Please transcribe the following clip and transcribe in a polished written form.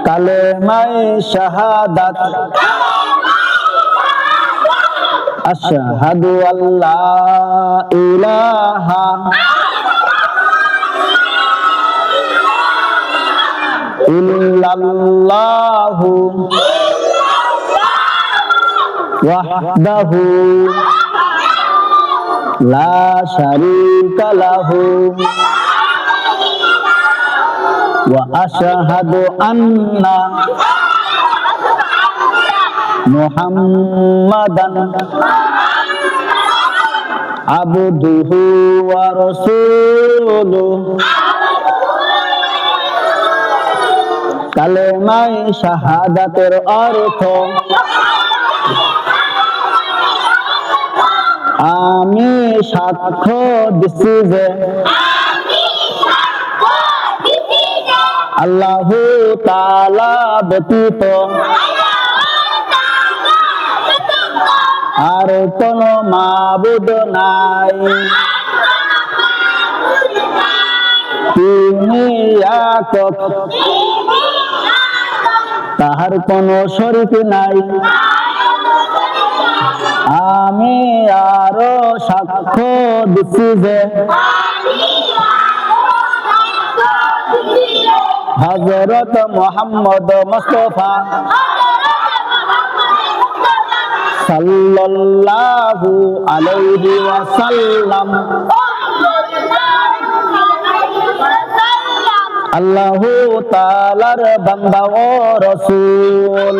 কালেমায়ে শাহাদাত আশহাদু আল্লা ইলাহা ইল্লাল্লাহু ওয়াহদাহু লা শারীকা লাহু ওয়া আশহাদু আন্না মুহাম্মাদান আবদুহু ওয়া রাসূলুহু কালেমায়ে শাহাদাতের অর্থ আমি সাক্ষ্য দিচ্ছি যে আল্লাহু তাআলা ব্যতীত আর কোনো মাবুদ নাই, তিনি একক, তাহার কোনো শরীক নাই। আমি আরো সাক্ষ্য দিচ্ছি যে হযরত মুহাম্মদ মুস্তাফা সাল্লাল্লাহু আলাইহি ওয়াসাল্লাম আল্লাহু তাআলার বান্দা ও রাসূল।